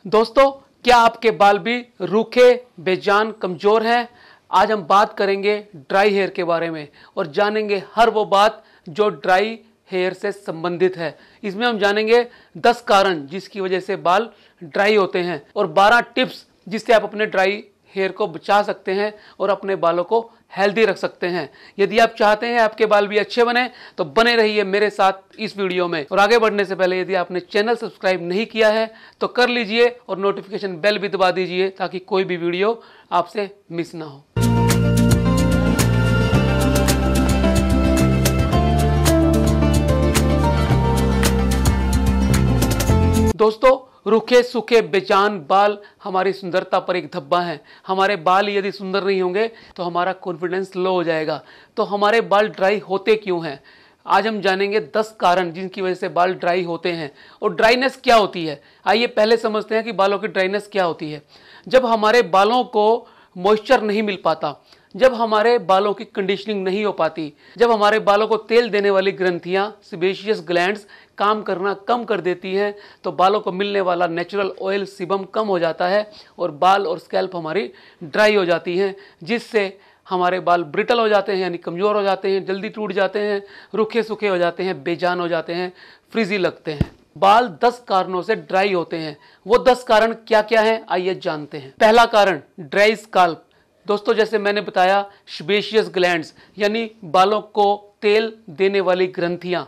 दोस्तों, क्या आपके बाल भी रूखे, बेजान, कमजोर हैं? आज हम बात करेंगे ड्राई हेयर के बारे में और जानेंगे हर वो बात जो ड्राई हेयर से संबंधित है। इसमें हम जानेंगे 10 कारण जिसकी वजह से बाल ड्राई होते हैं और 12 टिप्स जिससे आप अपने ड्राई हेयर को बचा सकते हैं और अपने बालों को हेल्दी रख सकते हैं। यदि आप चाहते हैं आपके बाल भी अच्छे बने तो बने रहिए मेरे साथ इस वीडियो में। और आगे बढ़ने से पहले यदि आपने चैनल सब्सक्राइब नहीं किया है तो कर लीजिए और नोटिफिकेशन बेल भी दबा दीजिए ताकि कोई भी वीडियो आपसे मिस ना हो। दोस्तों, रूखे सूखे बेजान बाल हमारी सुंदरता पर एक धब्बा है। हमारे बाल यदि सुंदर नहीं होंगे तो हमारा कॉन्फिडेंस लो हो जाएगा। तो हमारे बाल ड्राई होते क्यों हैं? आज हम जानेंगे 10 कारण जिनकी वजह से बाल ड्राई होते हैं। और ड्राइनेस क्या होती है, आइए पहले समझते हैं कि बालों की ड्राइनेस क्या होती है। जब हमारे बालों को मॉइस्चर नहीं मिल पाता, जब हमारे बालों की कंडीशनिंग नहीं हो पाती, जब हमारे बालों को तेल देने वाली ग्रंथियां सेबेशियस ग्लैंड्स काम करना कम कर देती हैं, तो बालों को मिलने वाला नेचुरल ऑयल सीबम कम हो जाता है और बाल और स्कैल्प हमारी ड्राई हो जाती हैं, जिससे हमारे बाल ब्रिटल हो जाते हैं, यानी कमज़ोर हो जाते हैं, जल्दी टूट जाते हैं, रूखे सूखे हो जाते हैं, बेजान हो जाते हैं, फ्रिजी लगते हैं। बाल 10 कारणों से ड्राई होते हैं। वो 10 कारण क्या क्या हैं, आइए जानते हैं। पहला कारण, ड्राई स्काल्प। दोस्तों, जैसे मैंने बताया, सेबेशियस ग्लैंड्स यानी बालों को तेल देने वाली ग्रंथियां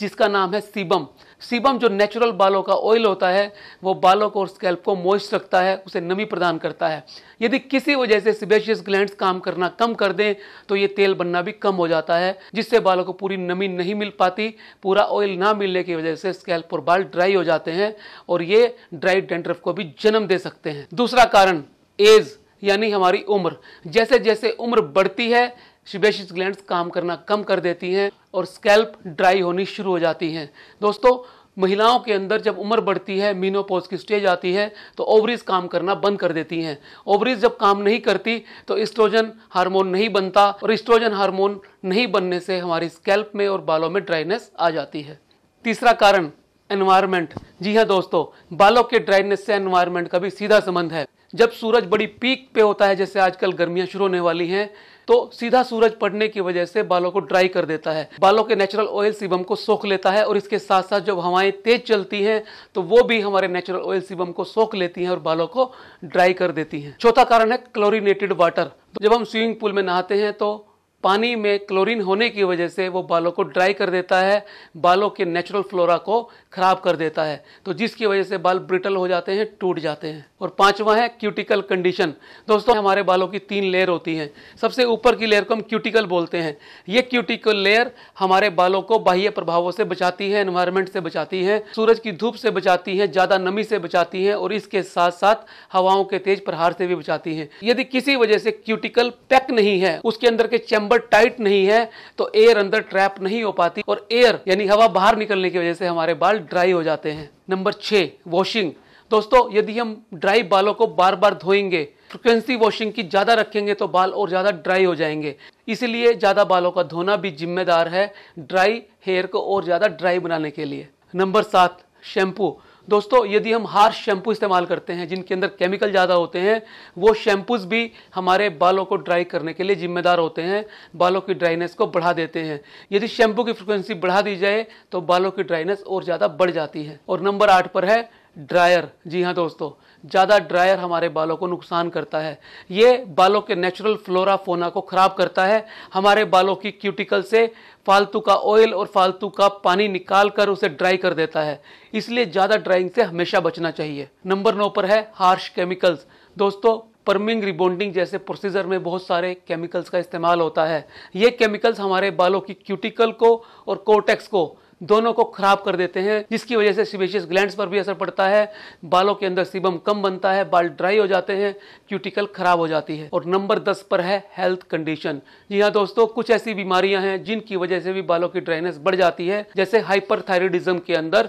जिसका नाम है सीबम। सीबम जो नेचुरल बालों का ऑयल होता है वो बालों को और स्कैल्प को मॉइस्ट रखता है, उसे नमी प्रदान करता है। यदि किसी वजह से सेबेशियस ग्लैंड्स काम करना कम कर दें तो ये तेल बनना भी कम हो जाता है, जिससे बालों को पूरी नमी नहीं मिल पाती। पूरा ऑयल ना मिलने की वजह से स्कैल्प और बाल ड्राई हो जाते हैं और ये ड्राई डैंड्रफ को भी जन्म दे सकते हैं। दूसरा कारण, एज यानी हमारी उम्र। जैसे जैसे उम्र बढ़ती है सेबेशियस ग्लैंड्स काम करना कम कर देती हैं और स्कैल्प ड्राई होनी शुरू हो जाती हैं। दोस्तों, महिलाओं के अंदर जब उम्र बढ़ती है, मीनोपॉज की स्टेज आती है, तो ओवरीज काम करना बंद कर देती हैं। ओवरीज जब काम नहीं करती तो एस्ट्रोजन हार्मोन नहीं बनता और एस्ट्रोजन हार्मोन नहीं बनने से हमारी स्कैल्प में और बालों में ड्राइनेस आ जाती है। तीसरा कारण, एनवायरनमेंट। जी हाँ दोस्तों, बालों के ड्राइनेस से एनवायरनमेंट का भी सीधा संबंध है। जब सूरज बड़ी पीक पे होता है, जैसे आजकल गर्मियां शुरू होने वाली हैं, तो सीधा सूरज पड़ने की वजह से बालों को ड्राई कर देता है। बालों के नेचुरल ऑयल सीबम को सोख लेता है और इसके साथ साथ जब हवाएं तेज चलती हैं तो वो भी हमारे नेचुरल ऑयल सीबम को सोख लेती हैं और बालों को ड्राई कर देती हैं। चौथा कारण है क्लोरीनेटेड वाटर। जब हम स्विमिंग पूल में नहाते हैं तो पानी में क्लोरीन होने की वजह से वो बालों को ड्राई कर देता है, बालों के नेचुरल फ्लोरा को खराब कर देता है, तो जिसकी वजह से बाल ब्रिटल हो जाते हैं, टूट जाते हैं। और पांचवा है क्यूटिकल कंडीशन। दोस्तों, हमारे बालों की 3 लेयर होती हैं। सबसे ऊपर की लेयर को हम क्यूटिकल बोलते हैं। ये क्यूटिकल लेयर हमारे बालों को बाह्य प्रभावों से बचाती है, एनवायरनमेंट से बचाती है, सूरज की धूप से बचाती है, ज्यादा नमी से बचाती है और इसके साथ साथ हवाओं के तेज प्रहार से भी बचाती है। यदि किसी वजह से क्यूटिकल पैक नहीं है, उसके अंदर के चैम्बर टाइट नहीं है, तो एयर अंदर ट्रैप नहीं हो पाती और एयर यानी हवा बाहर निकलने की वजह से हमारे बाल ड्राई हो जाते हैं। Number 6, washing. दोस्तों, यदि हम ड्राई बालों को बार बार धोएंगे, फ्रिक्वेंसी वॉशिंग की ज्यादा रखेंगे तो बाल और ज्यादा ड्राई हो जाएंगे। इसलिए ज्यादा बालों का धोना भी जिम्मेदार है ड्राई हेयर को और ज्यादा ड्राई बनाने के लिए। Number 7, shampoo. दोस्तों, यदि हम हार्श शैम्पू इस्तेमाल करते हैं जिनके अंदर केमिकल ज़्यादा होते हैं, वो शैम्पूज भी हमारे बालों को ड्राई करने के लिए जिम्मेदार होते हैं, बालों की ड्राइनेस को बढ़ा देते हैं। यदि शैम्पू की फ्रिक्वेंसी बढ़ा दी जाए तो बालों की ड्राइनेस और ज़्यादा बढ़ जाती है। और नंबर 8 पर है ड्रायर। जी हाँ दोस्तों, ज़्यादा ड्रायर हमारे बालों को नुकसान करता है। ये बालों के नेचुरल फ्लोरा फोना को खराब करता है। हमारे बालों की क्यूटिकल से फालतू का ऑयल और फालतू का पानी निकाल कर उसे ड्राई कर देता है। इसलिए ज़्यादा ड्राइंग से हमेशा बचना चाहिए। नंबर 9 पर है हार्श केमिकल्स। दोस्तों, परमिंग रिबॉन्डिंग जैसे प्रोसीजर में बहुत सारे केमिकल्स का इस्तेमाल होता है। ये केमिकल्स हमारे बालों की क्यूटिकल को और कोर्टेक्स को दोनों को खराब कर देते हैं, जिसकी वजह से सेबेशियस ग्लैंड्स पर भी असर पड़ता है, बालों के अंदर सीबम कम बनता है, बाल ड्राई हो जाते हैं, क्यूटिकल खराब हो जाती है। और नंबर 10 पर है हेल्थ कंडीशन। जी हाँ दोस्तों, कुछ ऐसी बीमारियां हैं जिनकी वजह से भी बालों की ड्राइनेस बढ़ जाती है। जैसे हाइपरथायराइडिज्म के अंदर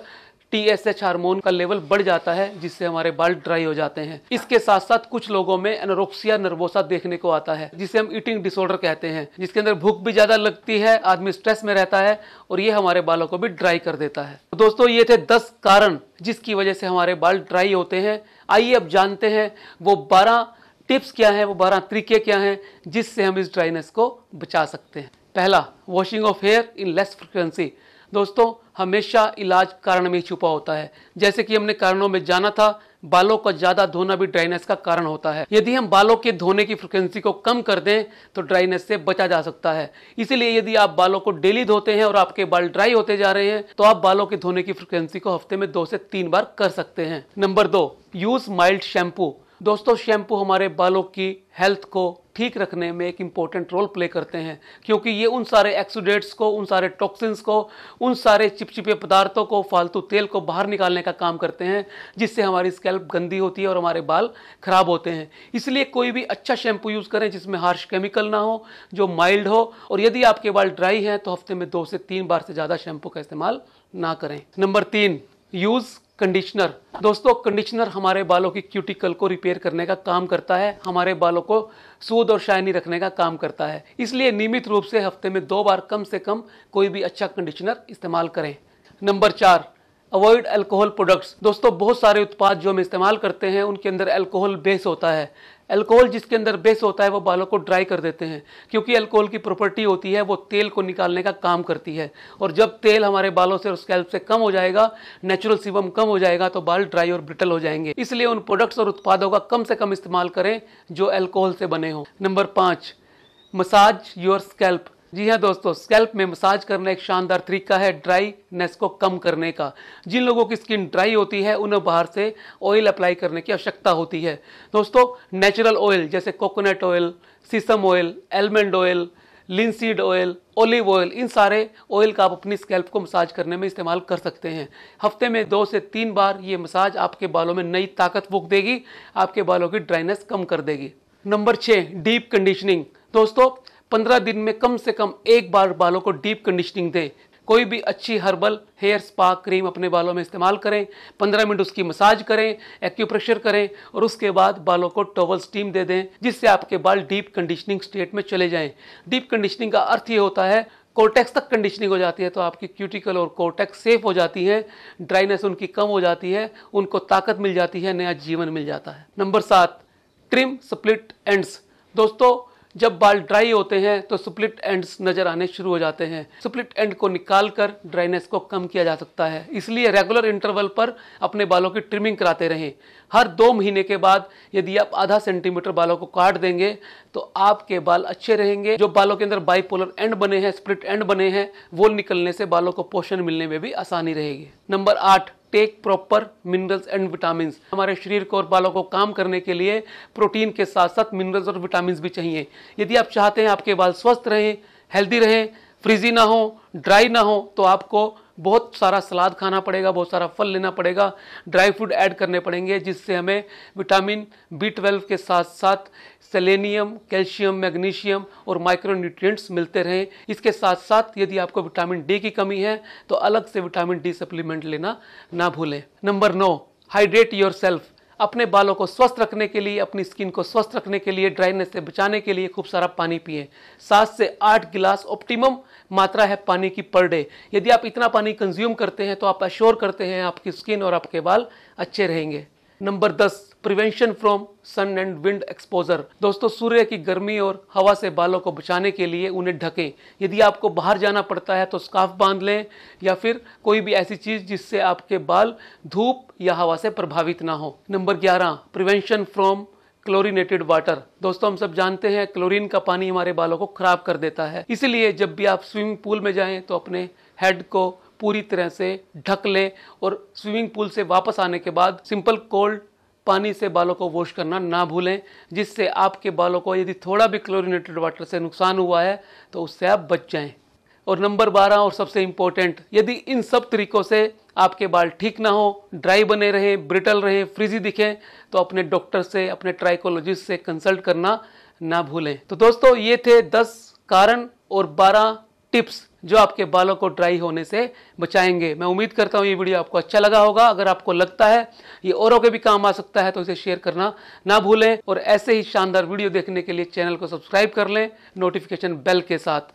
TSH हार्मोन का लेवल बढ़ जाता है, जिससे हमारे बाल ड्राई हो जाते हैं। इसके साथ साथ कुछ लोगों में एनोरेक्सिया नर्वोसा देखने को आता है, जिसे हम ईटिंग डिसऑर्डर कहते हैं, जिसके अंदर भूख भी ज्यादा लगती है, आदमी स्ट्रेस में रहता है और ये हमारे बालों को भी ड्राई कर देता है। तो दोस्तों ये थे 10 कारण जिसकी वजह से हमारे बाल ड्राई होते हैं। आइए अब जानते हैं वो 12 टिप्स क्या है, वो 12 तरीके क्या हैं जिससे हम इस ड्राइनेस को बचा सकते हैं। पहला, washing of here in less frequency. दोस्तों हमेशा इलाज कारण में ही छुपा होता है। जैसे कि हमने कारणों में जाना था, बालों का ज्यादा धोना भी ड्राइनेस का कारण होता है। यदि हम बालों के धोने की फ्रिक्वेंसी को कम कर दें तो ड्राइनेस से बचा जा सकता है। इसीलिए यदि आप बालों को डेली धोते हैं और आपके बाल ड्राई होते जा रहे हैं तो आप बालों के धोने की फ्रिक्वेंसी को हफ्ते में 2 से 3 बार कर सकते हैं। Number 2, use mild shampoo. दोस्तों शैम्पू हमारे बालों की हेल्थ को ठीक रखने में एक इम्पोर्टेंट रोल प्ले करते हैं, क्योंकि ये उन सारे एक्सुडेट्स को, उन सारे टॉक्सिन्स को, उन सारे चिपचिपे पदार्थों को, फालतू तेल को बाहर निकालने का काम करते हैं, जिससे हमारी स्कैल्प गंदी होती है और हमारे बाल खराब होते हैं। इसलिए कोई भी अच्छा शैम्पू यूज़ करें जिसमें हार्श केमिकल ना हो, जो माइल्ड हो, और यदि आपके बाल ड्राई हैं तो हफ्ते में 2 से 3 बार से ज़्यादा शैम्पू का इस्तेमाल ना करें। Number 3, use conditioner. दोस्तों कंडीशनर हमारे बालों की क्यूटिकल को रिपेयर करने का काम करता है, हमारे बालों को स्मूथ और शाइनी रखने का काम करता है। इसलिए नियमित रूप से हफ्ते में 2 बार कम से कम कोई भी अच्छा कंडीशनर इस्तेमाल करें। Number 4, avoid alcohol products. दोस्तों बहुत सारे उत्पाद जो हम इस्तेमाल करते हैं उनके अंदर अल्कोहल बेस होता है। अल्कोहल जिसके अंदर बेस होता है वो बालों को ड्राई कर देते हैं, क्योंकि अल्कोहल की प्रॉपर्टी होती है वो तेल को निकालने का काम करती है, और जब तेल हमारे बालों से और स्कैल्प से कम हो जाएगा, नेचुरल सीबम कम हो जाएगा, तो बाल ड्राई और ब्रिटल हो जाएंगे। इसलिए उन प्रोडक्ट्स और उत्पादों का कम से कम इस्तेमाल करें जो अल्कोहल से बने हों। Number 5, massage your scalp. जी हाँ दोस्तों, स्कैल्प में मसाज करना एक शानदार तरीका है ड्राईनेस को कम करने का। जिन लोगों की स्किन ड्राई होती है उन्हें बाहर से ऑयल अप्लाई करने की आवश्यकता होती है। दोस्तों नेचुरल ऑयल जैसे coconut oil, sesame oil, almond oil, linseed oil, olive oil, इन सारे ऑयल का आप अपनी स्कैल्प को मसाज करने में इस्तेमाल कर सकते हैं। हफ्ते में 2 से 3 बार ये मसाज आपके बालों में नई ताकत फूंक देगी, आपके बालों की ड्राइनेस कम कर देगी। Number 6, deep conditioning. दोस्तों 15 दिन में कम से कम 1 बार बालों को डीप कंडीशनिंग दें। कोई भी अच्छी हर्बल हेयर स्पा क्रीम अपने बालों में इस्तेमाल करें, 15 मिनट उसकी मसाज करें, एक्यूप्रेशर करें और उसके बाद बालों को टॉवल स्टीम दे दें, जिससे आपके बाल डीप कंडीशनिंग स्टेट में चले जाएं। डीप कंडीशनिंग का अर्थ ये होता है कोर्टेक्स तक कंडीशनिंग हो जाती है, तो आपकी क्यूटिकल और कोर्टेक्स सेफ हो जाती है, ड्राइनेस उनकी कम हो जाती है, उनको ताकत मिल जाती है, नया जीवन मिल जाता है। Number 7, trim split ends. दोस्तों जब बाल ड्राई होते हैं तो स्प्लिट एंड्स नजर आने शुरू हो जाते हैं। स्प्लिट एंड को निकालकर ड्राइनेस को कम किया जा सकता है, इसलिए रेगुलर इंटरवल पर अपने बालों की ट्रिमिंग कराते रहें। हर 2 महीने के बाद यदि आप आधा सेंटीमीटर बालों को काट देंगे तो आपके बाल अच्छे रहेंगे। जो बालों के अंदर बाइपोलर एंड बने हैं, स्प्लिट एंड बने हैं, वो निकलने से बालों को पोषण मिलने में भी आसानी रहेगी। Number 8, take proper minerals and vitamin. हमारे शरीर को और बालों को काम करने के लिए प्रोटीन के साथ साथ मिनरल्स और विटामिन भी चाहिए। यदि आप चाहते हैं आपके बाल स्वस्थ रहें, हेल्दी रहें, फ्रीजी ना हो, ड्राई ना हो, तो आपको बहुत सारा सलाद खाना पड़ेगा, बहुत सारा फल लेना पड़ेगा, ड्राई फ्रूट ऐड करने पड़ेंगे, जिससे हमें विटामिन B12 के साथ साथ सेलेनियम, कैल्शियम, मैग्नीशियम और माइक्रोन्यूट्रिएंट्स मिलते रहें। इसके साथ साथ यदि आपको विटामिन D की कमी है तो अलग से विटामिन D सप्लीमेंट लेना ना भूलें। Number 9, hydrate yourself. अपने बालों को स्वस्थ रखने के लिए, अपनी स्किन को स्वस्थ रखने के लिए, ड्राइनेस से बचाने के लिए खूब सारा पानी पिएं। 7 से 8 गिलास ऑप्टिमम मात्रा है पानी की पर डे। यदि आप इतना पानी कंज्यूम करते हैं तो आप अश्योर करते हैं आपकी स्किन और आपके बाल अच्छे रहेंगे। Number 10, prevention from sun and wind exposure. दोस्तों सूर्य की गर्मी और हवा से बालों को बचाने के लिए उन्हें ढकें। यदि आपको बाहर जाना पड़ता है तो स्कार्फ बांध लें या फिर कोई भी ऐसी चीज जिससे आपके बाल धूप या हवा से प्रभावित ना हो। Number 11, prevention from chlorinated water. दोस्तों हम सब जानते हैं क्लोरीन का पानी हमारे बालों को खराब कर देता है, इसलिए जब भी आप स्विमिंग पूल में जाएं तो अपने हेड को पूरी तरह से ढक लें और स्विमिंग पूल से वापस आने के बाद सिंपल कोल्ड पानी से बालों को वॉश करना ना भूलें, जिससे आपके बालों को यदि थोड़ा भी क्लोरीनेटेड वाटर से नुकसान हुआ है तो उससे आप बच जाएं। और नंबर 12 और सबसे इम्पोर्टेंट, यदि इन सब तरीकों से आपके बाल ठीक ना हो, ड्राई बने रहें, ब्रिटल रहें, फ्रीजी दिखें, तो अपने डॉक्टर से, अपने ट्राइकोलॉजिस्ट से कंसल्ट करना ना भूलें। तो दोस्तों ये थे 10 कारण और 12 टिप्स जो आपके बालों को ड्राई होने से बचाएंगे। मैं उम्मीद करता हूँ ये वीडियो आपको अच्छा लगा होगा। अगर आपको लगता है ये औरों के भी काम आ सकता है तो इसे शेयर करना ना भूलें, और ऐसे ही शानदार वीडियो देखने के लिए चैनल को सब्सक्राइब कर लें नोटिफिकेशन बेल के साथ।